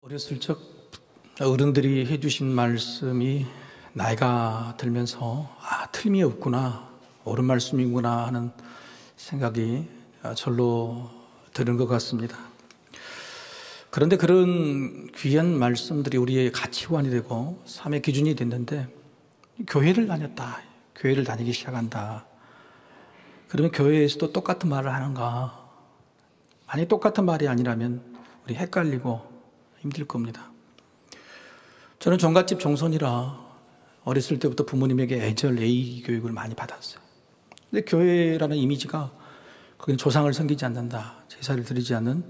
어렸을 적 어른들이 해주신 말씀이 나이가 들면서 틀림이 없구나, 옳은 말씀이구나 하는 생각이 절로 드는 것 같습니다. 그런데 그런 귀한 말씀들이 우리의 가치관이 되고 삶의 기준이 됐는데, 교회를 다녔다, 교회를 다니기 시작한다, 그러면 교회에서도 똑같은 말을 하는가? 만약 똑같은 말이 아니라면 우리 헷갈리고 힘들 겁니다. 저는 종갓집 종손이라 어렸을 때부터 부모님에게 애절 예의 교육을 많이 받았어요. 근데 교회라는 이미지가 거기는 조상을 섬기지 않는다, 제사를 드리지 않는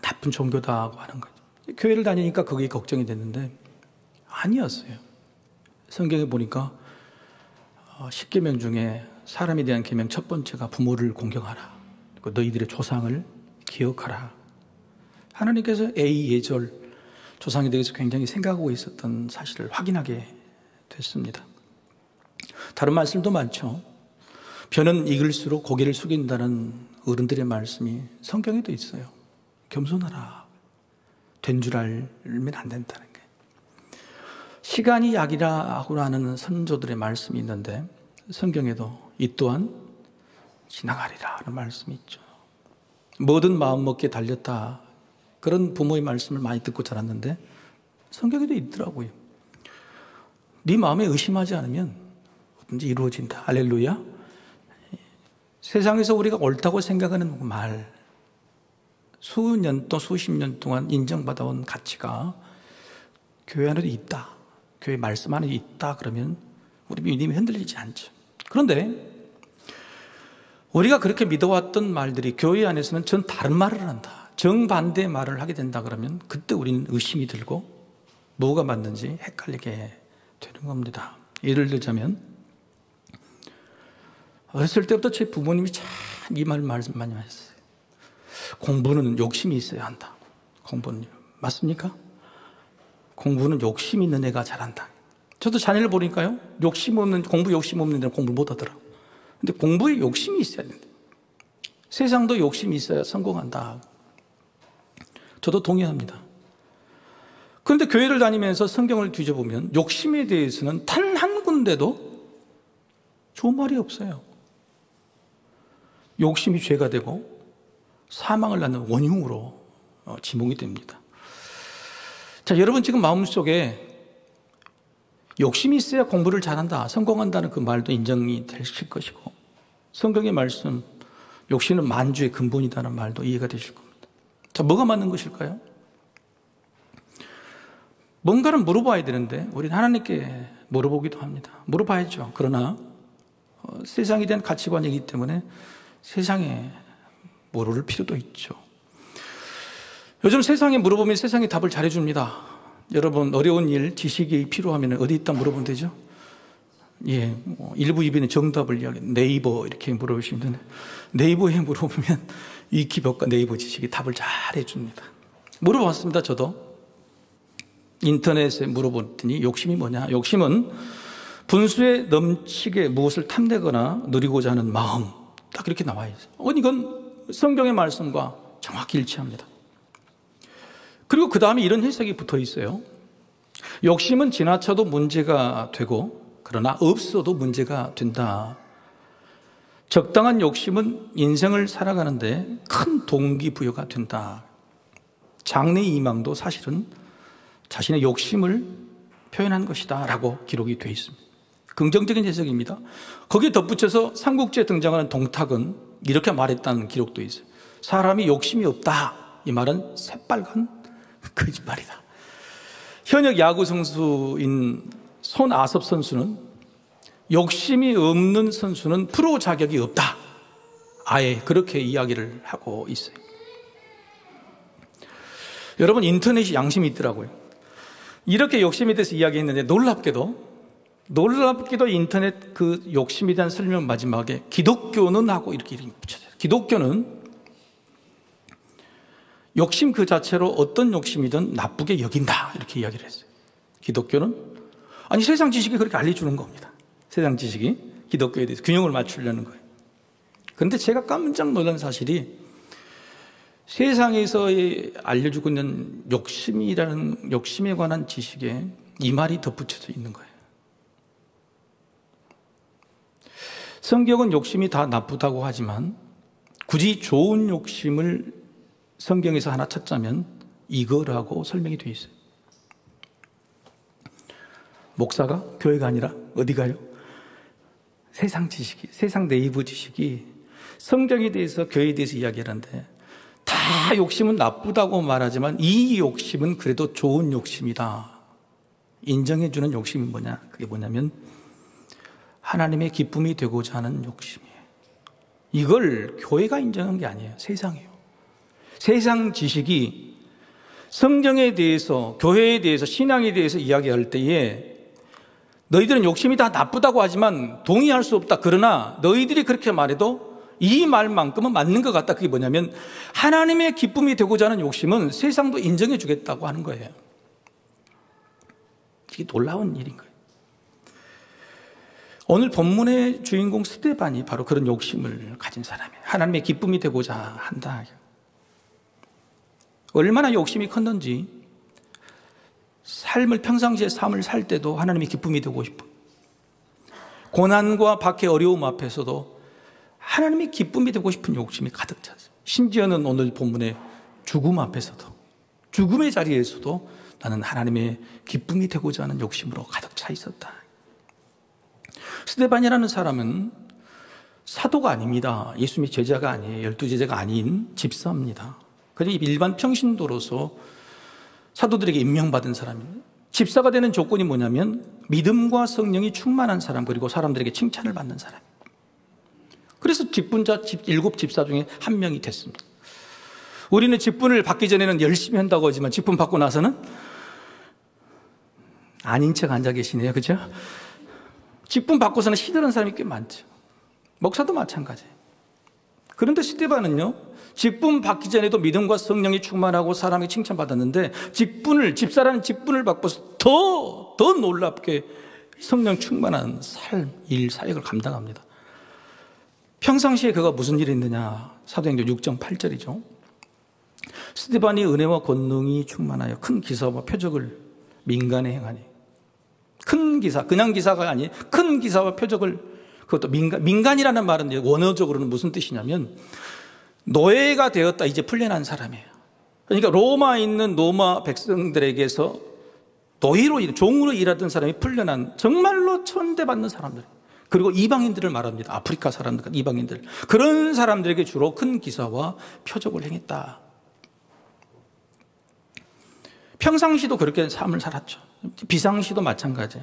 나쁜 종교다고 하는 거죠. 교회를 다니니까 그게 걱정이 됐는데 아니었어요. 성경에 보니까 10계명 중에 사람에 대한 계명 첫 번째가 부모를 공경하라, 그리고 너희들의 조상을 기억하라. 하나님께서 예절, 조상에 대해서 굉장히 생각하고 있었던 사실을 확인하게 됐습니다. 다른 말씀도 많죠. 벼는 익을수록 고개를 숙인다는 어른들의 말씀이 성경에도 있어요. 겸손하라, 된 줄 알면 안 된다는 게. 시간이 약이라고 하는 선조들의 말씀이 있는데 성경에도 이 또한 지나가리라 하는 말씀이 있죠. 뭐든 마음먹기에 달렸다, 그런 부모의 말씀을 많이 듣고 자랐는데 성경에도 있더라고요. 네 마음에 의심하지 않으면 뭐든지 이루어진다. 할렐루야. 세상에서 우리가 옳다고 생각하는 말, 수년 또 수십 년 동안 인정받아온 가치가 교회 안에도 있다, 교회 말씀 안에 있다, 그러면 우리 믿음이 흔들리지 않죠. 그런데 우리가 그렇게 믿어왔던 말들이 교회 안에서는 전 다른 말을 한다, 정반대의 말을 하게 된다 그러면 그때 우리는 의심이 들고 뭐가 맞는지 헷갈리게 되는 겁니다. 예를 들자면 어렸을 때부터 제 부모님이 참 이 말씀 많이 하셨어요. 공부는 욕심이 있어야 한다. 공부는 맞습니까? 공부는 욕심 있는 애가 잘한다. 저도 자녀를 보니까요, 공부 욕심 없는 애는 공부 못하더라고요. 근데 공부에 욕심이 있어야 된다. 세상도 욕심이 있어야 성공한다. 저도 동의합니다. 그런데 교회를 다니면서 성경을 뒤져보면 욕심에 대해서는 단 한 군데도 좋은 말이 없어요. 욕심이 죄가 되고 사망을 낳는 원흉으로 지목이 됩니다. 자, 여러분 지금 마음속에 욕심이 있어야 공부를 잘한다, 성공한다는 그 말도 인정이 되실 것이고, 성경의 말씀 욕심은 만주의 근본이다는 말도 이해가 되실 겁니다. 자, 뭐가 맞는 것일까요? 뭔가를 물어봐야 되는데 우리는 하나님께 물어보기도 합니다. 물어봐야죠. 그러나 세상에 대한 가치관이기 때문에 세상에 물을 필요도 있죠. 요즘 세상에 물어보면 세상이 답을 잘해줍니다. 여러분 어려운 일, 지식이 필요하면 어디 있다 물어보면 되죠? 예, 일부 입에는 정답을 이야기, 네이버 이렇게 물어보시면 되는데 네이버에 물어보면 위키백과 네이버 지식이 답을 잘 해줍니다. 물어봤습니다. 저도 인터넷에 물어봤더니 욕심이 뭐냐? 욕심은 분수에 넘치게 무엇을 탐내거나 누리고자 하는 마음, 딱 그렇게 나와 있어요. 이건 성경의 말씀과 정확히 일치합니다. 그리고 그 다음에 이런 해석이 붙어 있어요. 욕심은 지나쳐도 문제가 되고 그러나 없어도 문제가 된다. 적당한 욕심은 인생을 살아가는데 큰 동기부여가 된다. 장래희망도 사실은 자신의 욕심을 표현한 것이다 라고 기록이 되어 있습니다. 긍정적인 해석입니다. 거기에 덧붙여서 삼국지에 등장하는 동탁은 이렇게 말했다는 기록도 있어요. 사람이 욕심이 없다, 이 말은 새빨간 거짓말이다. 현역 야구 선수인 손아섭 선수는 욕심이 없는 선수는 프로 자격이 없다, 아예 그렇게 이야기를 하고 있어요. 여러분 인터넷이 양심이 있더라고요. 이렇게 욕심에 대해서 이야기했는데 놀랍게도 인터넷 그 욕심에 대한 설명 마지막에 기독교는 하고 이렇게 붙여져요. 기독교는 욕심 그 자체로 어떤 욕심이든 나쁘게 여긴다, 이렇게 이야기를 했어요. 기독교는 아니 세상 지식이 그렇게 알려주는 겁니다. 세상 지식이 기독교에 대해서 균형을 맞추려는 거예요. 그런데 제가 깜짝 놀란 사실이 세상에서 알려주고 있는 욕심에 관한 지식에 이 말이 덧붙여져 있는 거예요. 성경은 욕심이 다 나쁘다고 하지만 굳이 좋은 욕심을 성경에서 하나 찾자면 이거라고 설명이 되어 있어요. 목사가 교회가 아니라 어디 가요? 세상 지식이, 세상 네이버 지식이 성경에 대해서, 교회에 대해서 이야기하는데 다 욕심은 나쁘다고 말하지만 이 욕심은 그래도 좋은 욕심이다. 인정해주는 욕심이 뭐냐? 그게 뭐냐면 하나님의 기쁨이 되고자 하는 욕심이에요. 이걸 교회가 인정한 게 아니에요. 세상이에요. 세상 지식이 성경에 대해서, 교회에 대해서, 신앙에 대해서 이야기할 때에 너희들은 욕심이 다 나쁘다고 하지만 동의할 수 없다. 그러나 너희들이 그렇게 말해도 이 말만큼은 맞는 것 같다. 그게 뭐냐면 하나님의 기쁨이 되고자 하는 욕심은 세상도 인정해 주겠다고 하는 거예요. 이게 놀라운 일인 거예요. 오늘 본문의 주인공 스데반이 바로 그런 욕심을 가진 사람이에요. 하나님의 기쁨이 되고자 한다. 얼마나 욕심이 컸는지 평상시에 삶을 살 때도 하나님의 기쁨이 되고 싶어. 고난과 박해, 어려움 앞에서도 하나님의 기쁨이 되고 싶은 욕심이 가득 찼어요. 심지어는 오늘 본문의 죽음 앞에서도, 죽음의 자리에서도 나는 하나님의 기쁨이 되고자 하는 욕심으로 가득 차 있었다. 스데반이라는 사람은 사도가 아닙니다. 예수님의 제자가 아니에요. 12제자가 아닌 집사입니다. 그냥 일반 평신도로서 사도들에게 임명받은 사람이에요. 집사가 되는 조건이 뭐냐면 믿음과 성령이 충만한 사람, 그리고 사람들에게 칭찬을 받는 사람. 그래서 직분자 7집사 중에 한 명이 됐습니다. 우리는 직분을 받기 전에는 열심히 한다고 하지만 직분 받고 나서는 아닌 척 앉아 계시네요. 그렇죠? 직분 받고서는 시들은 사람이 꽤 많죠. 목사도 마찬가지예요. 그런데 스데반은요, 직분 받기 전에도 믿음과 성령이 충만하고 사람에게 칭찬받았는데 집사라는 직분을 받고서 더 놀랍게 성령 충만한 삶, 일, 사역을 감당합니다. 평상시에 그가 무슨 일을 했느냐? 사도행전 6장 8절이죠. 스데반이 은혜와 권능이 충만하여 큰 기사와 표적을 민간에 행하니. 큰 기사, 그냥 기사가 아니 큰 기사와 표적을, 그것도 민간이라는 말은 원어적으로는 무슨 뜻이냐면 노예가 되었다, 이제 풀려난 사람이에요. 그러니까 로마에 있는 로마 백성들에게서 노예로, 종으로 일하던 사람이 풀려난 정말로 천대받는 사람들, 그리고 이방인들을 말합니다. 아프리카 사람들, 이방인들, 그런 사람들에게 주로 큰 기사와 표적을 행했다. 평상시도 그렇게 삶을 살았죠. 비상시도 마찬가지.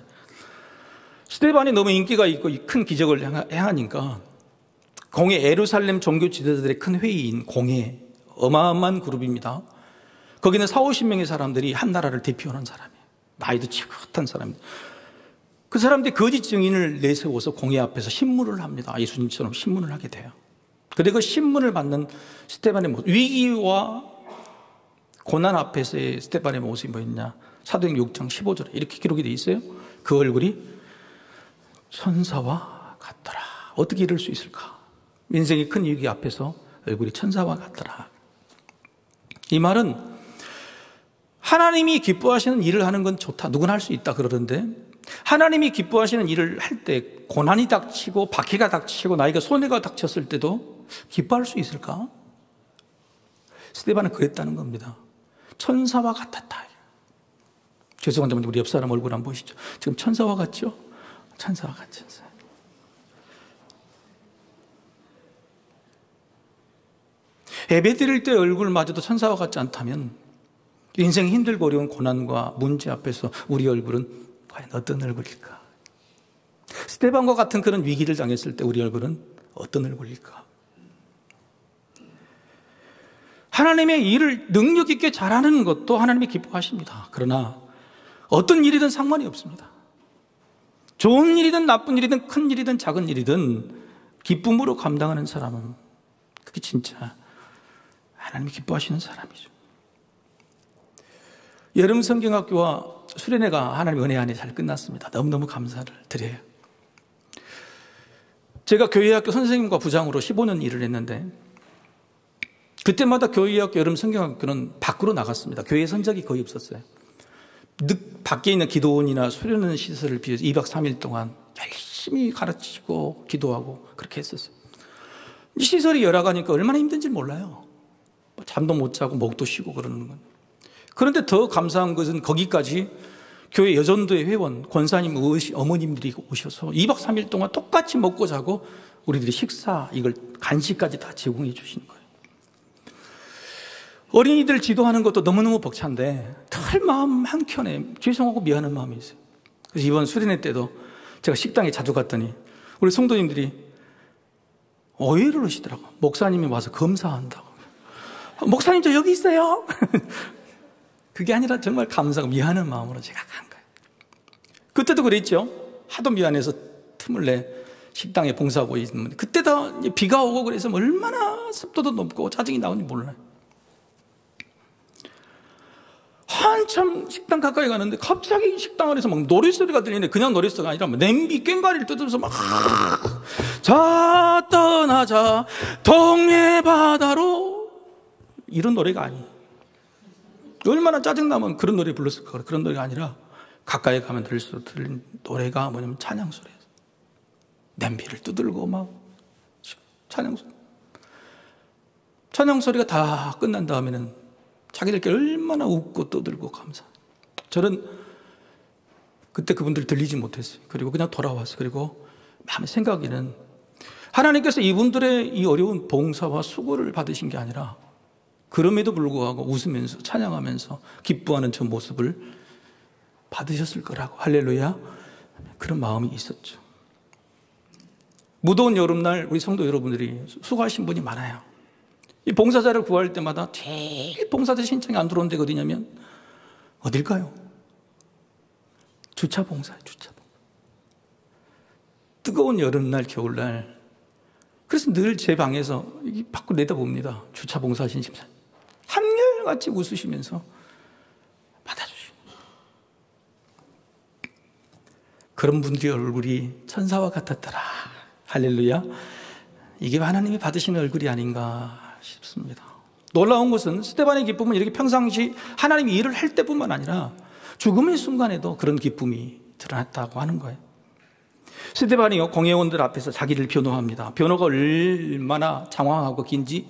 스데반이 너무 인기가 있고 큰 기적을 행하니까 공회, 예루살렘 종교 지도자들의 큰 회의인 공회, 어마어마한 그룹입니다. 거기는 40-50명의 사람들이 한 나라를 대표하는 사람이에요. 나이도 지긋한 사람입니다. 그 사람들이 거짓 증인을 내세워서 공회 앞에서 신문을 합니다. 예수님처럼 신문을 하게 돼요. 그런데 그 신문을 받는 스데반의 모습, 위기와 고난 앞에서의 스데반의 모습이 뭐였냐? 사도행전 6장 15절에 이렇게 기록이 되어 있어요. 그 얼굴이 천사와 같더라. 어떻게 이럴 수 있을까? 인생의 큰 위기 앞에서 얼굴이 천사와 같더라. 이 말은 하나님이 기뻐하시는 일을 하는 건 좋다, 누구나 할 수 있다 그러던데, 하나님이 기뻐하시는 일을 할 때 고난이 닥치고 박해가 닥치고 나에게 손해가 닥쳤을 때도 기뻐할 수 있을까? 스데반은 그랬다는 겁니다. 천사와 같았다. 죄송한데 우리 옆 사람 얼굴 한번 보시죠. 지금 천사와 같죠? 천사와 같죠. 예배 드릴 때 얼굴마저도 천사와 같지 않다면 인생 힘들고 어려운 고난과 문제 앞에서 우리 얼굴은 과연 어떤 얼굴일까? 스데반과 같은 그런 위기를 당했을 때 우리 얼굴은 어떤 얼굴일까? 하나님의 일을 능력 있게 잘하는 것도 하나님이 기뻐하십니다. 그러나 어떤 일이든 상관이 없습니다. 좋은 일이든 나쁜 일이든 큰 일이든 작은 일이든 기쁨으로 감당하는 사람은 그게 진짜 하나님이 기뻐하시는 사람이죠. 여름 성경학교와 수련회가 하나님 은혜 안에 잘 끝났습니다. 너무너무 감사를 드려요. 제가 교회학교 선생님과 부장으로 15년 일을 했는데 그때마다 교회학 여름 성경학교는 밖으로 나갔습니다. 교회 선적이 거의 없었어요. 밖에 있는 기도원이나 수련원 시설을 비해서 2박 3일 동안 열심히 가르치고 기도하고 그렇게 했었어요. 시설이 열악하니까 얼마나 힘든지 몰라요. 잠도 못 자고 목도 쉬고 그러는 건. 그런데 더 감사한 것은 거기까지 교회 여전도의 회원, 권사님, 어머님들이 오셔서 2박 3일 동안 똑같이 먹고 자고 우리들이 식사, 이걸 간식까지 다 제공해 주시는 거예요. 어린이들 지도하는 것도 너무너무 벅찬데 털 마음 한켠에 죄송하고 미안한 마음이 있어요. 그래서 이번 수련회 때도 제가 식당에 자주 갔더니 우리 성도님들이 오해를 하시더라고요. 목사님이 와서 검사한다고. 목사님 저 여기 있어요. 그게 아니라 정말 감사하고 미안한 마음으로 제가 간 거예요. 그때도 그랬죠. 하도 미안해서 틈을 내 식당에 봉사하고 있는데 그때도 비가 오고 그래서 얼마나 습도도 높고 짜증이 나오는지 몰라요. 한참 식당 가까이 가는데 갑자기 식당 안에서 막 노랫소리가 들리는데 그냥 노랫소리가 아니라 냄비 꽹과리를 뜯으면서 막 자 떠나자 동해 바다로 이런 노래가 아니에요. 얼마나 짜증나면 그런 노래 불렀을까. 그런 노래가 아니라 가까이 가면 들을수록 들리는 노래가 뭐냐면 찬양소리예요. 냄비를 두들고 막 찬양소리. 찬양소리가 다 끝난 다음에는 자기들끼리 얼마나 웃고 떠들고 감사. 저는 그때 그분들 들리지 못했어요. 그리고 그냥 돌아왔어요. 그리고 마음의 생각에는 하나님께서 이분들의 이 어려운 봉사와 수고를 받으신 게 아니라 그럼에도 불구하고 웃으면서 찬양하면서 기뻐하는 저 모습을 받으셨을 거라고. 할렐루야. 그런 마음이 있었죠. 무더운 여름날 우리 성도 여러분들이 수고하신 분이 많아요. 이 봉사자를 구할 때마다 제일 봉사자 신청이 안 들어온 데가 어디냐면 어딜까요? 주차 봉사예요. 주차 봉사. 뜨거운 여름날 겨울날 그래서 늘 제 방에서 밖으로 내다봅니다. 주차 봉사하신 집사님 한결같이 웃으시면서 받아주시고 그런 분들의 얼굴이 천사와 같았더라. 할렐루야. 이게 하나님이 받으시는 얼굴이 아닌가 싶습니다. 놀라운 것은 스데반의 기쁨은 이렇게 평상시 하나님이 일을 할 때뿐만 아니라 죽음의 순간에도 그런 기쁨이 드러났다고 하는 거예요. 스데반이요 공회원들 앞에서 자기를 변호합니다. 변호가 얼마나 장황하고 긴지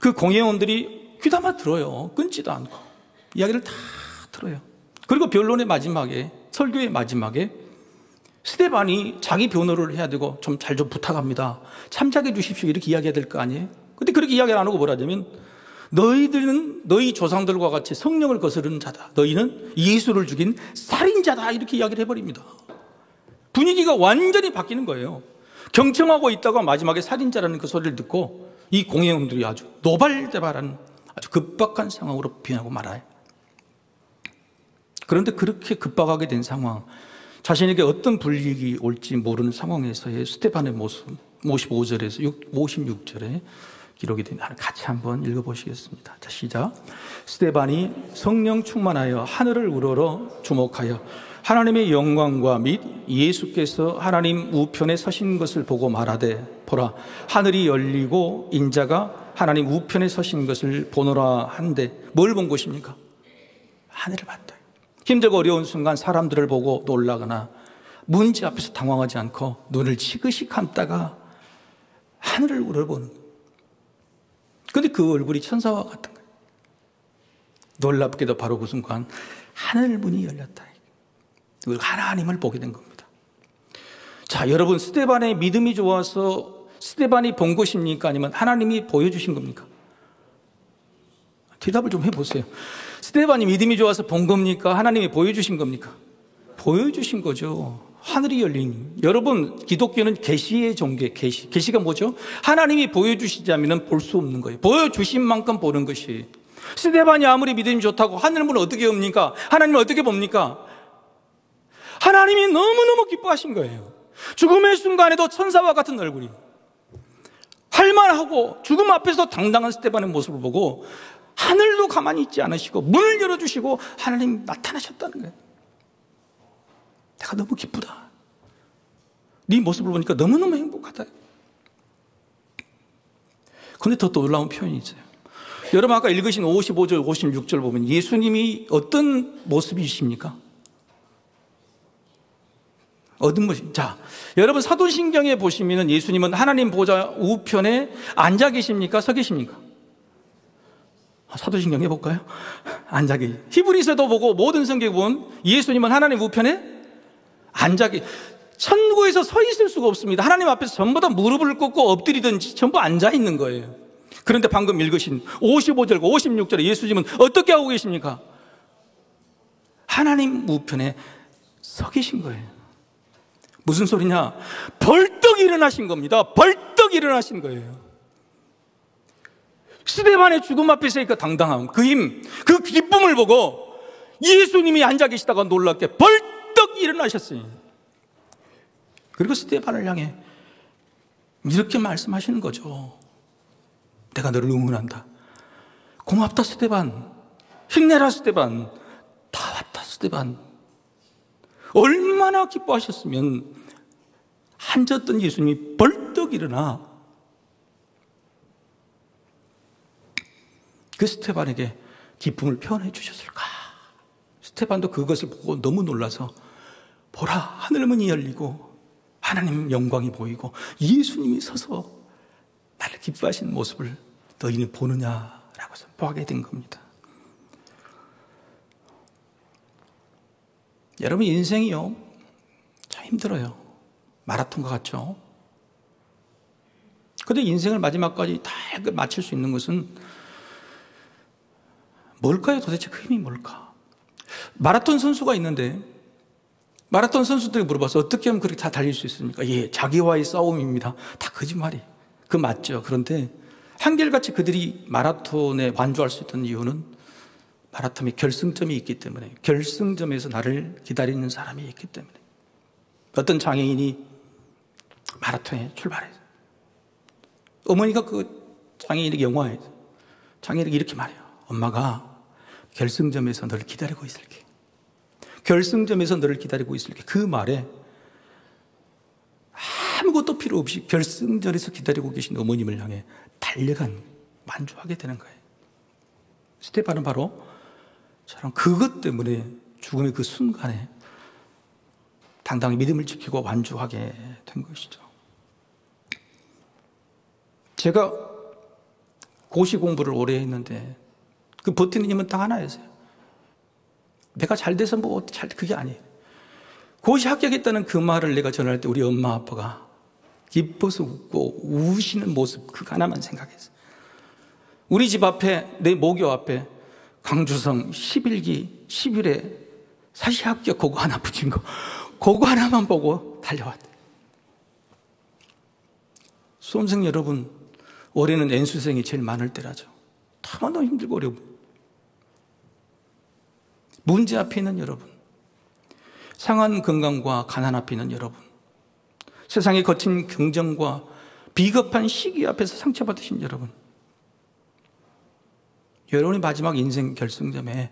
그 공회원들이 귀담아 들어요. 끊지도 않고 이야기를 다 들어요. 그리고 변론의 마지막에 설교의 마지막에 스데반이 자기 변호를 해야 되고 좀 잘 좀 부탁합니다. 참작해 주십시오. 이렇게 이야기해야 될 거 아니에요? 근데 그렇게 이야기를 안 하고 뭐라 하냐면 너희들은 너희 조상들과 같이 성령을 거스르는 자다. 너희는 예수를 죽인 살인자다. 이렇게 이야기를 해버립니다. 분위기가 완전히 바뀌는 거예요. 경청하고 있다가 마지막에 살인자라는 그 소리를 듣고 이 공회원들이 아주 노발대발한 아주 급박한 상황으로 변하고 말아요. 그런데 그렇게 급박하게 된 상황, 자신에게 어떤 불이익이 올지 모르는 상황에서의 스데반의 모습, 55절에서 56절에 기록이 됩니다. 같이 한번 읽어보시겠습니다. 자, 시작. 스데반이 성령 충만하여 하늘을 우러러 주목하여 하나님의 영광과 및 예수께서 하나님 우편에 서신 것을 보고 말하되 보라 하늘이 열리고 인자가 하나님 우편에 서신 것을 보노라 한데 뭘 본 것입니까? 하늘을 봤다. 힘들고 어려운 순간 사람들을 보고 놀라거나 문제 앞에서 당황하지 않고 눈을 지그시 감다가 하늘을 우러보는 거예요. 그런데 그 얼굴이 천사와 같은 거예요. 놀랍게도 바로 그 순간 하늘 문이 열렸다. 하나님을 보게 된 겁니다. 자, 여러분 스데반의 믿음이 좋아서 스데반이 본 것입니까? 아니면 하나님이 보여주신 겁니까? 대답을 좀 해보세요. 스데반이 믿음이 좋아서 본 겁니까? 하나님이 보여주신 겁니까? 보여주신 거죠. 하늘이 열린. 여러분 기독교는 계시의 종교, 계시가 뭐죠? 하나님이 보여주시지 않으면 볼 수 없는 거예요. 보여주신 만큼 보는 것이. 스데반이 아무리 믿음이 좋다고 하늘문을 어떻게 엽니까? 하나님을 어떻게 봅니까? 하나님이 너무너무 기뻐하신 거예요. 죽음의 순간에도 천사와 같은 얼굴이 할만하고 죽음 앞에서 당당한 스데반의 모습을 보고 하늘도 가만히 있지 않으시고 문을 열어주시고 하나님 나타나셨다는 거예요. 내가 너무 기쁘다. 네 모습을 보니까 너무너무 행복하다. 그런데 더 놀라운 표현이 있어요. 여러분 아까 읽으신 55절, 56절 보면 예수님이 어떤 모습이십니까? 어떤 모습? 자, 여러분 사도신경에 보시면 예수님은 하나님 보좌 우편에 앉아 계십니까? 서 계십니까? 사도신경 해볼까요? 앉아 계시. 히브리서도 보고 모든 성경 보면 예수님은 하나님 우편에 앉아 계시. 천국에서 서 있을 수가 없습니다. 하나님 앞에서 전부 다 무릎을 꿇고 엎드리든지 전부 앉아 있는 거예요. 그런데 방금 읽으신 55절과 56절에 예수님은 어떻게 하고 계십니까? 하나님 우편에 서 계신 거예요. 무슨 소리냐? 벌떡 일어나신 겁니다. 벌떡 일어나신 거예요. 스데반의 죽음 앞에 서니까 당당함, 그 힘, 그 기쁨을 보고 예수님이 앉아 계시다가 놀랍게 벌떡 일어나셨어요. 그리고 스데반을 향해 이렇게 말씀하시는 거죠. 내가 너를 응원한다. 고맙다 스데반. 힘내라 스데반. 다 왔다 스데반. 얼마나 기뻐하셨으면 앉았던 예수님이 벌떡 일어나 그 스데반에게 기쁨을 표현해 주셨을까? 스데반도 그것을 보고 너무 놀라서 보라, 하늘문이 열리고 하나님 영광이 보이고 예수님이 서서 나를 기뻐하시는 모습을 너희는 보느냐라고 선포하게 된 겁니다. 여러분 인생이요 참 힘들어요. 마라톤과 같죠. 그런데 인생을 마지막까지 다 마칠 수 있는 것은 뭘까요? 도대체 그 힘이 뭘까? 마라톤 선수가 있는데 마라톤 선수들이 물어봐서 어떻게 하면 그렇게 다 달릴 수 있습니까? 예, 자기와의 싸움입니다. 다 거짓말이. 그 맞죠. 그런데 한결같이 그들이 마라톤에 완주할 수 있던 이유는 마라톤에 결승점이 있기 때문에, 결승점에서 나를 기다리는 사람이 있기 때문에. 어떤 장애인이 마라톤에 출발해서 어머니가 그 장애인에게 영화에서 장애인에게 이렇게 말해요. 엄마가 결승점에서 너를 기다리고 있을게. 결승점에서 너를 기다리고 있을게. 그 말에 아무것도 필요 없이 결승전에서 기다리고 계신 어머님을 향해 달려간, 완주하게 되는 거예요. 스데반은 바로 저런 그것 때문에 죽음의 그 순간에 당당히 믿음을 지키고 완주하게 된 것이죠. 제가 고시 공부를 오래 했는데 그 버티는 힘은 딱 하나였어요. 내가 잘 돼서 그게 아니에요. 고시 합격했다는 그 말을 내가 전할 때 우리 엄마 아빠가 기뻐서 웃고 우시는 모습, 그거 하나만 생각했어요. 우리 집 앞에, 내 모교 앞에 강주성 11기 10일에 사시 합격 그거 하나 붙인 거, 그거 하나만 보고 달려왔대. 수험생 여러분, 올해는 N수생이 제일 많을 때라죠. 너무너무 힘들고 어려워. 문제 앞에 있는 여러분, 상한 건강과 가난 앞에 있는 여러분, 세상의 거친 경쟁과 비겁한 시기 앞에서 상처받으신 여러분, 여러분의 마지막 인생 결승점에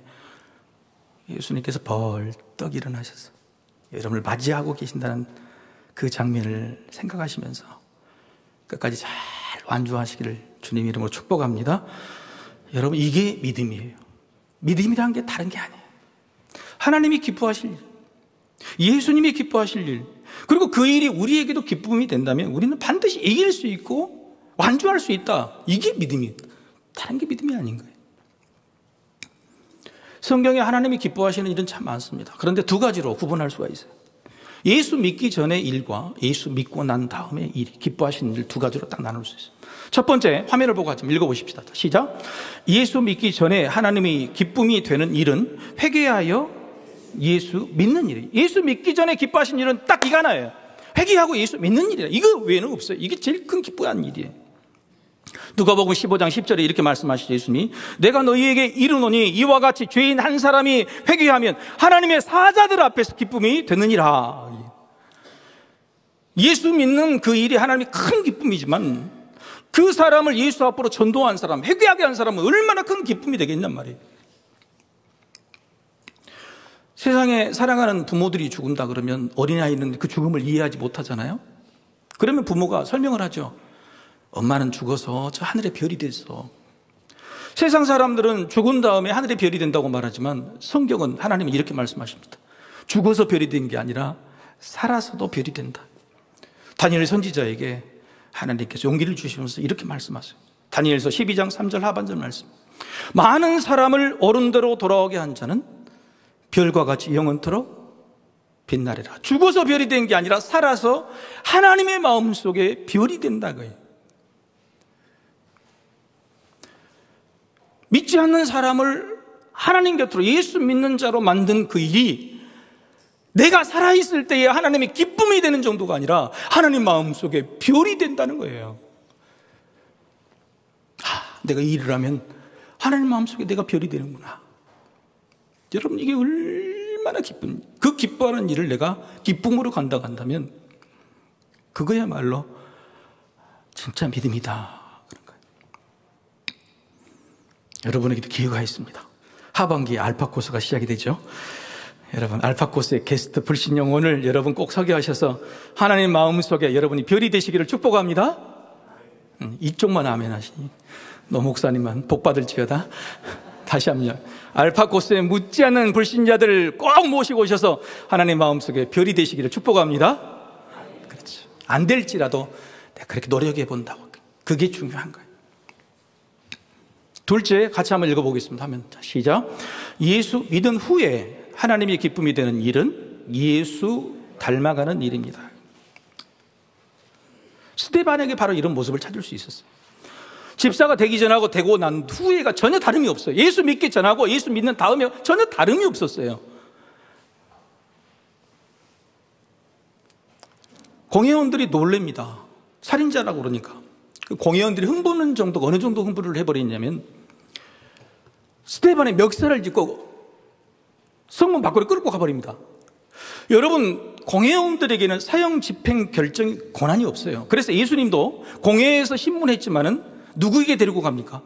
예수님께서 벌떡 일어나셔서 여러분을 맞이하고 계신다는 그 장면을 생각하시면서 끝까지 잘 완주하시기를 주님 이름으로 축복합니다. 여러분, 이게 믿음이에요. 믿음이란 게 다른 게 아니에요. 하나님이 기뻐하실 일, 예수님이 기뻐하실 일, 그리고 그 일이 우리에게도 기쁨이 된다면 우리는 반드시 이길 수 있고 완주할 수 있다. 이게 믿음이에요. 다른 게 믿음이 아닌 거예요. 성경에 하나님이 기뻐하시는 일은 참 많습니다. 그런데 두 가지로 구분할 수가 있어요. 예수 믿기 전의 일과 예수 믿고 난 다음의 일, 기뻐하시는 일 두 가지로 딱 나눌 수 있어요. 첫 번째, 화면을 보고 같이 읽어보십시다. 시작. 예수 믿기 전에 하나님이 기쁨이 되는 일은 회개하여 예수 믿는 일이에요. 예수 믿기 전에 기뻐하신 일은 딱 이거 하나예요. 회개하고 예수 믿는 일이에요. 이거 외에는 없어요. 이게 제일 큰 기뻐하는 일이에요. 누가복음 15장 10절에 이렇게 말씀하시죠. 예수님이 내가 너희에게 이르노니 이와 같이 죄인 한 사람이 회개하면 하나님의 사자들 앞에서 기쁨이 되느니라. 예수 믿는 그 일이 하나님의 큰 기쁨이지만 그 사람을 예수 앞으로 전도한 사람, 회개하게 한 사람은 얼마나 큰 기쁨이 되겠냔 말이에요. 세상에 사랑하는 부모들이 죽은다 그러면 어린아이는 그 죽음을 이해하지 못하잖아요. 그러면 부모가 설명을 하죠. 엄마는 죽어서 저 하늘의 별이 됐어. 세상 사람들은 죽은 다음에 하늘의 별이 된다고 말하지만 성경은 하나님은 이렇게 말씀하십니다. 죽어서 별이 된 게 아니라 살아서도 별이 된다. 다니엘 선지자에게 하나님께서 용기를 주시면서 이렇게 말씀하세요. 다니엘서 12장 3절 하반절 말씀. 많은 사람을 옳은대로 돌아오게 한 자는 별과 같이 영원토록 빛나리라. 죽어서 별이 된 게 아니라 살아서 하나님의 마음속에 별이 된다고요. 믿지 않는 사람을 하나님 곁으로 예수 믿는 자로 만든 그 일이 내가 살아있을 때에 하나님의 기쁨이 되는 정도가 아니라 하나님 마음속에 별이 된다는 거예요. 내가 이 일을 하면 하나님 마음속에 내가 별이 되는구나. 여러분, 이게 얼마나 기쁜, 그 기뻐하는 일을 내가 기쁨으로 간다면 그거야말로 진짜 믿음이다. 그런 거예요. 여러분에게도 기회가 있습니다. 하반기에 알파 코스가 시작이 되죠. 여러분, 알파 코스의 게스트 불신령 오늘 여러분 꼭 서기하셔서 하나님 마음속에 여러분이 별이 되시기를 축복합니다. 이쪽만 아멘 하시니 노 목사님만 복 받을지어다. 다시 한번 알파 코스에 묻지 않는 불신자들을 꼭 모시고 오셔서 하나님 마음속에 별이 되시기를 축복합니다. 그렇죠. 안 될지라도 내가 그렇게 노력해 본다고. 그게 중요한 거예요. 둘째, 같이 한번 읽어보겠습니다. 하면 시작. 예수 믿은 후에 하나님의 기쁨이 되는 일은 예수 닮아가는 일입니다. 스데반에게 바로 이런 모습을 찾을 수 있었어요. 집사가 되기 전하고 되고 난 후에가 전혀 다름이 없어요. 예수 믿기 전하고 예수 믿는 다음에 전혀 다름이 없었어요. 공회원들이 놀랍니다. 살인자라고 그러니까. 공회원들이 흥분하는 정도가 어느 정도 흥분을 해버리냐면 스데반의 멱살을 짚고 성문 밖으로 끌고 가버립니다. 여러분, 공회원들에게는 사형 집행 결정 권한이 없어요. 그래서 예수님도 공회에서 신문했지만은 누구에게 데리고 갑니까?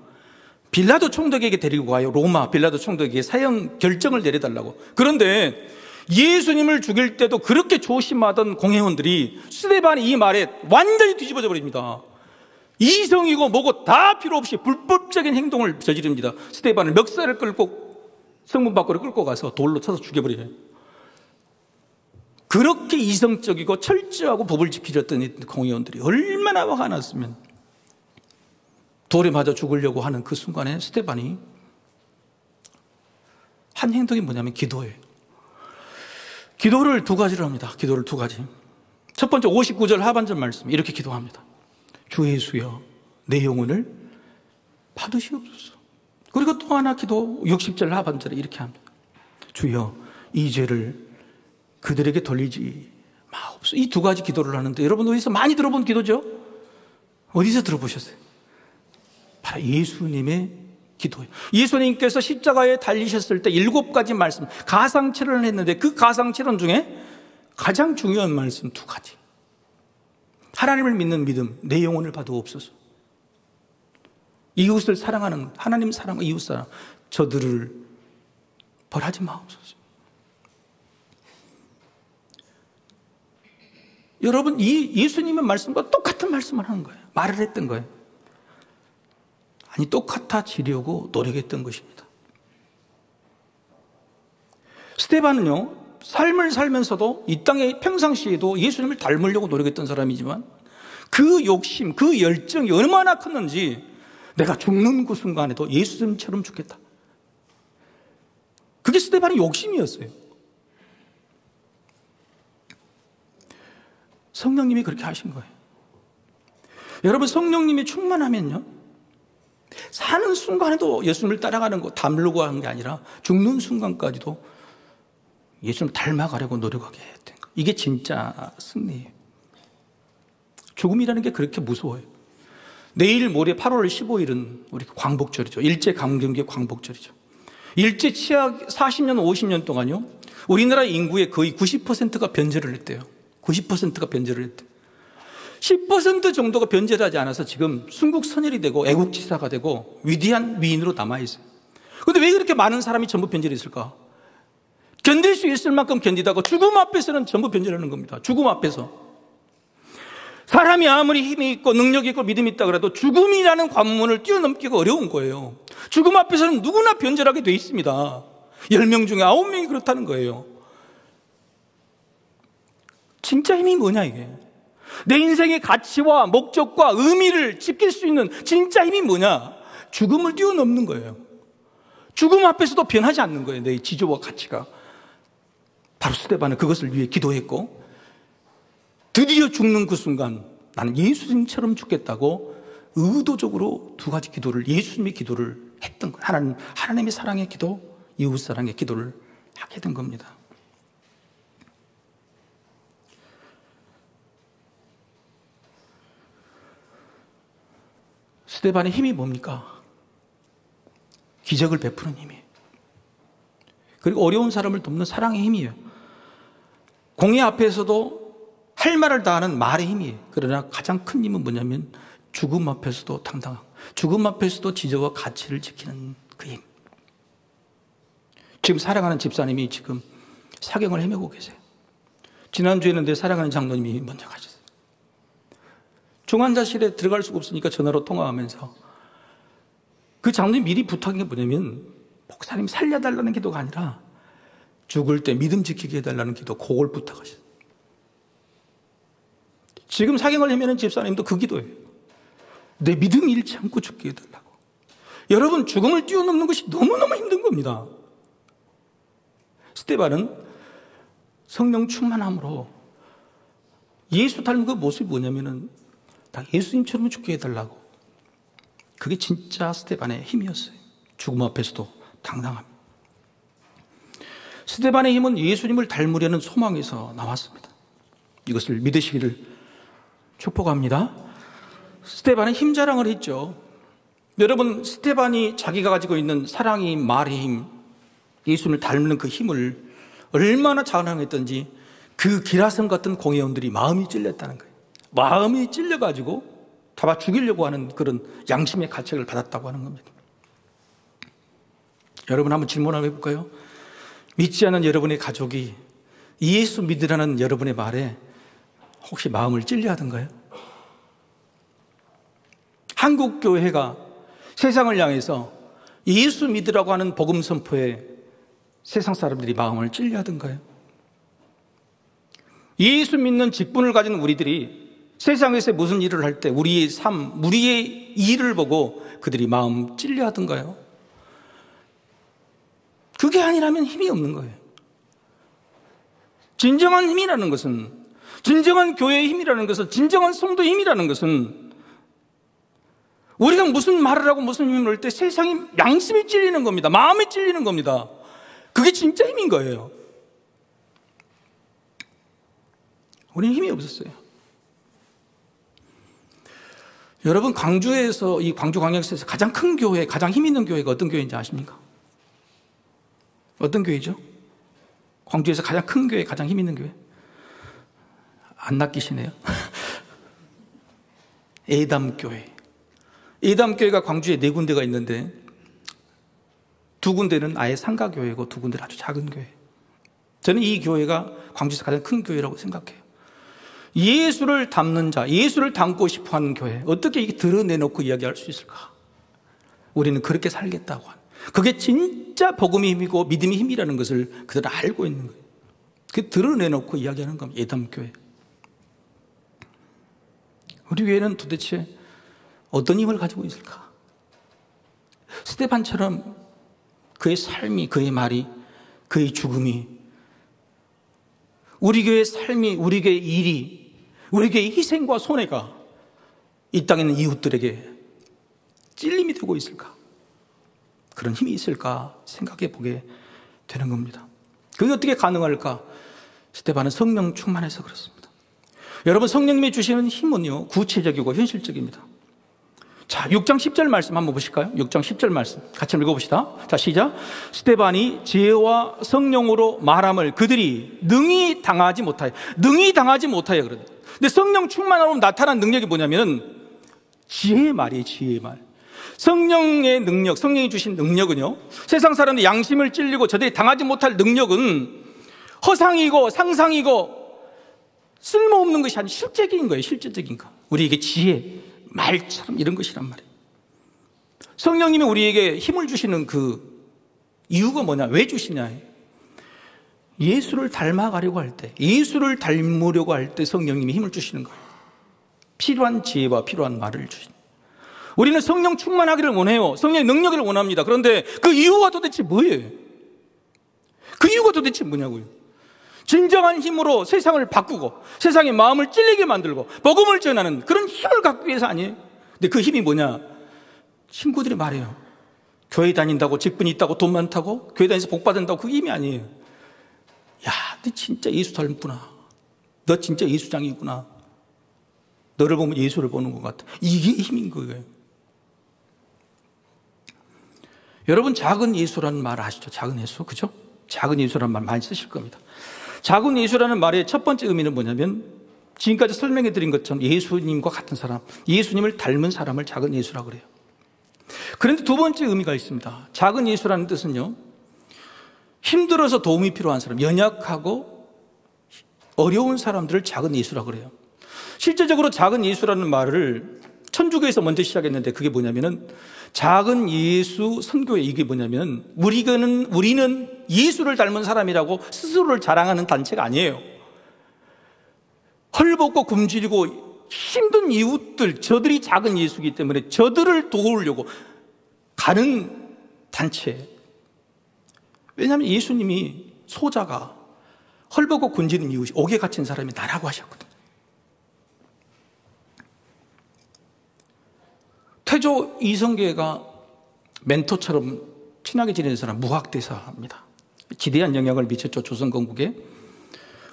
빌라도 총독에게 데리고 가요. 로마 빌라도 총독에게 사형 결정을 내려달라고. 그런데 예수님을 죽일 때도 그렇게 조심하던 공회원들이 스데반이 이 말에 완전히 뒤집어져 버립니다. 이성이고 뭐고 다 필요 없이 불법적인 행동을 저지릅니다. 스데반을 멱살을 끌고 성문 밖으로 끌고 가서 돌로 쳐서 죽여버려요. 그렇게 이성적이고 철저하고 법을 지키려던 공회원들이 얼마나 화가 났으면 돌에 맞아 죽으려고 하는 그 순간에 스데반이 한 행동이 뭐냐면 기도예요. 기도를 두 가지로 합니다. 기도를 두 가지. 첫 번째 59절 하반절 말씀 이렇게 기도합니다. 주 예수여 내 영혼을 받으시옵소서. 그리고 또 하나 기도 60절 하반절에 이렇게 합니다. 주여 이 죄를 그들에게 돌리지 마옵소서. 이 두 가지 기도를 하는데 여러분 어디서 많이 들어본 기도죠? 어디서 들어보셨어요? 바로 예수님의 기도예요. 예수님께서 십자가에 달리셨을 때 7가지 말씀 가상칠언을 했는데 그 가상칠언 중에 가장 중요한 말씀 두 가지. 하나님을 믿는 믿음, 내 영혼을 받으옵소서. 이웃을 사랑하는 하나님 사랑, 이웃 사랑, 저들을 벌하지 마옵소서. 여러분, 이 예수님의 말씀과 똑같은 말씀을 하는 거예요. 말을 했던 거예요. 아니, 똑같아지려고 노력했던 것입니다. 스데반은요, 삶을 살면서도 이 땅의 평상시에도 예수님을 닮으려고 노력했던 사람이지만 그 욕심, 그 열정이 얼마나 컸는지 내가 죽는 그 순간에도 예수님처럼 죽겠다. 그게 스데반의 욕심이었어요. 성령님이 그렇게 하신 거예요. 여러분, 성령님이 충만하면요, 사는 순간에도 예수님을 따라가는 거 닮으려고 하는 게 아니라 죽는 순간까지도 예수님을 닮아가려고 노력하게 했던 거. 이게 진짜 승리예요. 죽음이라는 게 그렇게 무서워요. 내일 모레 8월 15일은 우리 광복절이죠. 일제 강점기 광복절이죠. 일제 치하 40년, 50년 동안요, 우리나라 인구의 거의 90%가 변제를 했대요. 90%가 변제를 했대요. 10% 정도가 변제를 하지 않아서 지금 순국 선열이 되고 애국지사가 되고 위대한 위인으로 남아있어요. 그런데 왜 그렇게 많은 사람이 전부 변제를 했을까? 견딜 수 있을 만큼 견디다가 죽음 앞에서는 전부 변제를 하는 겁니다. 죽음 앞에서. 사람이 아무리 힘이 있고 능력이 있고 믿음이 있다 그래도 죽음이라는 관문을 뛰어넘기가 어려운 거예요. 죽음 앞에서는 누구나 변절하게 돼 있습니다. 10명 중에 9명이 그렇다는 거예요. 진짜 힘이 뭐냐 이게? 내 인생의 가치와 목적과 의미를 지킬 수 있는 진짜 힘이 뭐냐? 죽음을 뛰어넘는 거예요. 죽음 앞에서도 변하지 않는 거예요. 내 지조와 가치가. 바로 스데반은 그것을 위해 기도했고, 드디어 죽는 그 순간 나는 예수님처럼 죽겠다고 의도적으로 두 가지 기도를, 예수님의 기도를 했던 거예요. 하나님의 사랑의 기도, 이웃 사랑의 기도를 하게 된 겁니다. 스데반의 힘이 뭡니까? 기적을 베푸는 힘이에요. 그리고 어려운 사람을 돕는 사랑의 힘이에요. 공의 앞에서도 할 말을 다하는 말의 힘이에요. 그러나 가장 큰 힘은 뭐냐면 죽음 앞에서도 당당하고, 죽음 앞에서도 지저와 가치를 지키는 그 힘. 지금 사랑하는 집사님이 지금 사경을 헤매고 계세요. 지난주에는 내 사랑하는 장로님이 먼저 가셨어요. 중환자실에 들어갈 수가 없으니까 전화로 통화하면서 그 장로님 미리 부탁한 게 뭐냐면 목사님 살려달라는 기도가 아니라 죽을 때 믿음 지키게 해달라는 기도, 그걸 부탁하셨어요. 지금 사경을 헤매는 집사님도 그 기도예요. 내 믿음 잃지 않고 죽게 해달라고. 여러분, 죽음을 뛰어넘는 것이 너무너무 힘든 겁니다. 스데반은 성령 충만함으로 예수 닮은 그 모습이 뭐냐면은 다 예수님처럼 죽게 해달라고. 그게 진짜 스데반의 힘이었어요. 죽음 앞에서도 당당합니다. 스데반의 힘은 예수님을 닮으려는 소망에서 나왔습니다. 이것을 믿으시기를 축복합니다. 스데반은 힘 자랑을 했죠. 여러분, 스데반이 자기가 가지고 있는 사랑의 힘, 말의 힘, 예수님을 닮는 그 힘을 얼마나 자랑했던지 그 기라성 같은 공회원들이 마음이 찔렸다는 거예요. 마음이 찔려가지고 잡아 죽이려고 하는 그런 양심의 가책을 받았다고 하는 겁니다. 여러분, 한번 질문 한번 해볼까요? 믿지 않는 여러분의 가족이 예수 믿으라는 여러분의 말에 혹시 마음을 찔려 하던가요? 한국교회가 세상을 향해서 예수 믿으라고 하는 복음 선포에 세상 사람들이 마음을 찔려 하던가요? 예수 믿는 직분을 가진 우리들이 세상에서 무슨 일을 할 때 우리의 삶, 우리의 일을 보고 그들이 마음 찔려 하던가요? 그게 아니라면 힘이 없는 거예요. 진정한 힘이라는 것은, 진정한 교회의 힘이라는 것은, 진정한 성도의 힘이라는 것은 우리가 무슨 말을 하고 무슨 힘을 할 때 세상이 양심이 찔리는 겁니다. 마음이 찔리는 겁니다. 그게 진짜 힘인 거예요. 우리는 힘이 없었어요. 여러분, 광주에서, 이 광주광역시에서 가장 큰 교회, 가장 힘 있는 교회가 어떤 교회인지 아십니까? 어떤 교회죠? 광주에서 가장 큰 교회, 가장 힘 있는 교회? 안 낚이시네요. 에담교회. 에담교회가 광주에 4군데가 있는데 2군데는 아예 상가교회고 2군데는 아주 작은 교회. 저는 이 교회가 광주에서 가장 큰 교회라고 생각해요. 예수를 담는 자, 예수를 담고 싶어 하는 교회, 어떻게 이게 드러내놓고 이야기할 수 있을까? 우리는 그렇게 살겠다고 하는, 그게 진짜 복음의 힘이고 믿음의 힘이라는 것을 그들은 알고 있는 거예요. 그게 드러내놓고 이야기하는 겁니다. 예담교회. 우리 교회는 도대체 어떤 힘을 가지고 있을까? 스데반처럼 그의 삶이, 그의 말이, 그의 죽음이, 우리 교회의 삶이, 우리 교회의 일이, 우리 교회의 희생과 손해가 이 땅에 있는 이웃들에게 찔림이 되고 있을까? 그런 힘이 있을까 생각해 보게 되는 겁니다. 그게 어떻게 가능할까? 스데반은 성령 충만해서 그렇습니다. 여러분, 성령님이 주시는 힘은요, 구체적이고 현실적입니다. 자, 6장 10절 말씀 한번 보실까요? 6장 10절 말씀 같이 읽어봅시다. 자, 시작. 스데반이 지혜와 성령으로 말함을 그들이 능히 당하지 못하여. 능히 당하지 못하여 그러네. 근데 성령 충만함으로 나타난 능력이 뭐냐면 지혜의 말이에요. 지혜의 말. 성령의 능력, 성령이 주신 능력은요, 세상 사람들이 양심을 찔리고 저들이 당하지 못할 능력은 허상이고 상상이고 쓸모없는 것이 아니라 실제적인 거예요. 실제적인 거. 우리에게 지혜, 말처럼 이런 것이란 말이에요. 성령님이 우리에게 힘을 주시는 그 이유가 뭐냐? 왜 주시냐? 예수를 닮아가려고 할 때, 예수를 닮으려고 할 때 성령님이 힘을 주시는 거예요. 필요한 지혜와 필요한 말을 주시는 거예요. 우리는 성령 충만하기를 원해요. 성령의 능력을 원합니다. 그런데 그 이유가 도대체 뭐예요? 그 이유가 도대체 뭐냐고요? 진정한 힘으로 세상을 바꾸고 세상의 마음을 찔리게 만들고 복음을 전하는 그런 힘을 갖기 위해서 아니에요. 근데 그 힘이 뭐냐? 친구들이 말해요. 교회 다닌다고 직분이 있다고 돈 많다고 교회 다니면서 복 받는다고 그 힘이 아니에요. 야, 너 진짜 예수 닮구나. 너 진짜 예수장이구나. 너를 보면 예수를 보는 것 같아. 이게 힘인 거예요. 여러분, 작은 예수라는 말 아시죠? 작은 예수, 그죠? 작은 예수라는 말 많이 쓰실 겁니다. 작은 예수라는 말의 첫 번째 의미는 뭐냐면 지금까지 설명해 드린 것처럼 예수님과 같은 사람, 예수님을 닮은 사람을 작은 예수라고 그래요. 그런데 두 번째 의미가 있습니다. 작은 예수라는 뜻은요, 힘들어서 도움이 필요한 사람, 연약하고 어려운 사람들을 작은 예수라고 그래요. 실제적으로 작은 예수라는 말을 천주교에서 먼저 시작했는데 그게 뭐냐면은 작은 예수 선교회, 이게 뭐냐면 우리는 예수를 닮은 사람이라고 스스로를 자랑하는 단체가 아니에요. 헐벗고 굶주리고 힘든 이웃들, 저들이 작은 예수이기 때문에 저들을 도우려고 가는 단체. 왜냐하면 예수님이 소자가 헐벗고 굶주린 이웃이 옥에 갇힌 사람이 나라고 하셨거든요. 태조 이성계가 멘토처럼 친하게 지내는 사람 무학대사입니다. 지대한 영향을 미쳤죠, 조선 건국에.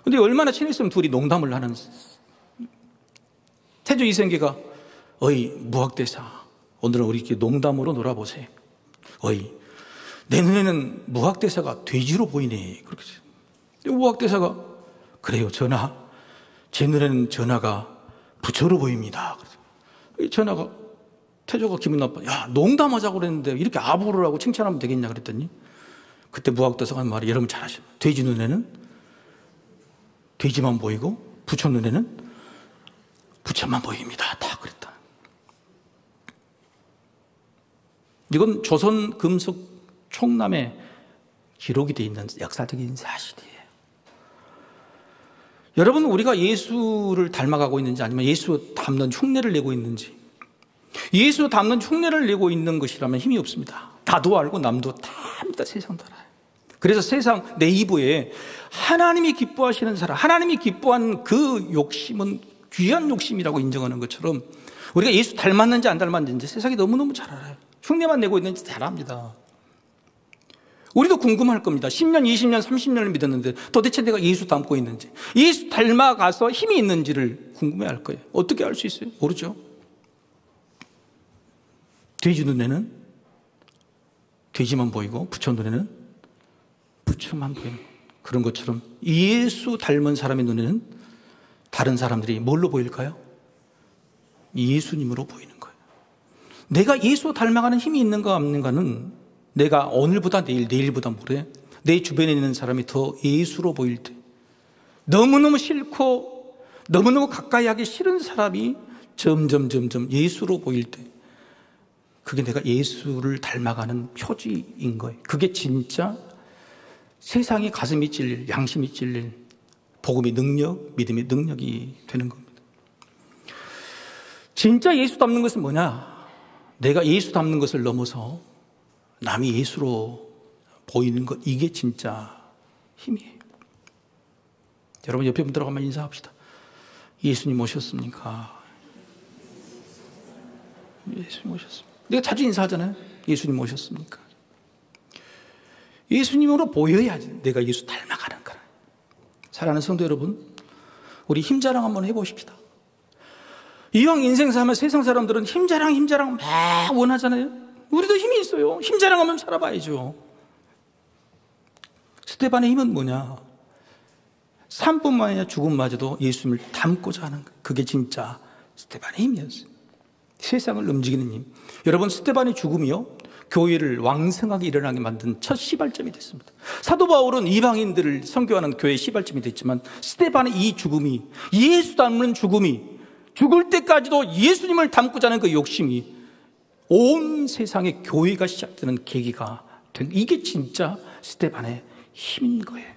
근데 얼마나 친했으면 둘이 농담을 하는. 태조 이성계가 어이 무학대사, 오늘은 우리 이렇게 농담으로 놀아보세요. 어이 내 눈에는 무학대사가 돼지로 보이네. 그렇게. 무학대사가 그래요 전하, 제 눈에는 전하가 부처로 보입니다. 전하가, 태조가 기분 나빠. 야, 농담하자고 그랬는데 이렇게 아부를 하고 칭찬하면 되겠냐 그랬더니 그때 무학대사가 한 말이 여러분 잘 아시죠? 돼지 눈에는 돼지만 보이고 부처 눈에는 부처만 보입니다. 다 그랬다. 이건 조선 금속 총남에 기록이 되어 있는 역사적인 사실이에요. 여러분, 우리가 예수를 닮아가고 있는지 아니면 예수 닮는 흉내를 내고 있는지, 예수 닮는 흉내를 내고 있는 것이라면 힘이 없습니다. 나도 알고 남도 다 압니다. 세상 다 알아요. 그래서 세상 네이버에 하나님이 기뻐하시는 사람, 하나님이 기뻐하는 그 욕심은 귀한 욕심이라고 인정하는 것처럼 우리가 예수 닮았는지 안 닮았는지 세상이 너무너무 잘 알아요. 흉내만 내고 있는지 잘 압니다. 우리도 궁금할 겁니다. 10년, 20년, 30년을 믿었는데 도대체 내가 예수 닮고 있는지, 예수 닮아가서 힘이 있는지를 궁금해할 거예요. 어떻게 알 수 있어요? 모르죠. 돼지 눈에는 돼지만 보이고 부처 눈에는 부처만 보이는 그런 것처럼 예수 닮은 사람의 눈에는 다른 사람들이 뭘로 보일까요? 예수님으로 보이는 거예요. 내가 예수 닮아가는 힘이 있는가 없는가는 내가 오늘보다 내일, 내일보다 모레 내 주변에 있는 사람이 더 예수로 보일 때, 너무너무 싫고 너무너무 가까이 하기 싫은 사람이 점점 예수로 보일 때, 그게 내가 예수를 닮아가는 표지인 거예요. 그게 진짜 세상이 가슴이 찔릴, 양심이 찔릴 복음의 능력, 믿음의 능력이 되는 겁니다. 진짜 예수 닮는 것은 뭐냐? 내가 예수 닮는 것을 넘어서 남이 예수로 보이는 것, 이게 진짜 힘이에요. 여러분 옆에 분들하고 한번 인사합시다. 예수님 오셨습니까? 예수님 오셨습니다. 내가 자주 인사하잖아요. 예수님 오셨습니까? 예수님으로 보여야지 내가 예수 닮아가는 거라. 사랑하는 성도 여러분, 우리 힘자랑 한번 해보십시다. 이왕 인생 살면 세상 사람들은 힘자랑 막 원하잖아요. 우리도 힘이 있어요. 힘자랑하면 살아봐야죠. 스데반의 힘은 뭐냐? 삶뿐만 아니라 죽음마저도 예수님을 닮고자 하는 거예요. 그게 진짜 스데반의 힘이었어요. 세상을 움직이는 힘. 여러분, 스데반의 죽음이요, 교회를 왕성하게 일어나게 만든 첫 시발점이 됐습니다. 사도 바울은 이방인들을 선교하는 교회의 시발점이 됐지만 스데반의 이 죽음이, 예수 닮는 죽음이, 죽을 때까지도 예수님을 닮고자 하는 그 욕심이 온 세상의 교회가 시작되는 계기가 된, 이게 진짜 스데반의 힘인 거예요.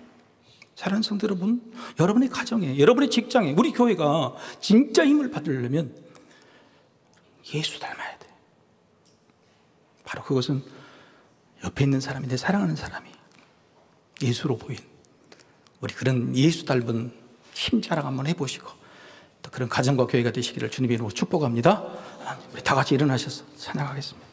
사랑하는 성도 여러분, 여러분의 가정에, 여러분의 직장에, 우리 교회가 진짜 힘을 받으려면 예수 닮아야 돼. 바로 그것은 옆에 있는 사람이, 내 사랑하는 사람이 예수로 보인, 우리 그런 예수 닮은 힘 자랑 한번 해보시고 또 그런 가정과 교회가 되시기를 주님의 이름으로 축복합니다. 우리 다 같이 일어나셔서 찬양하겠습니다.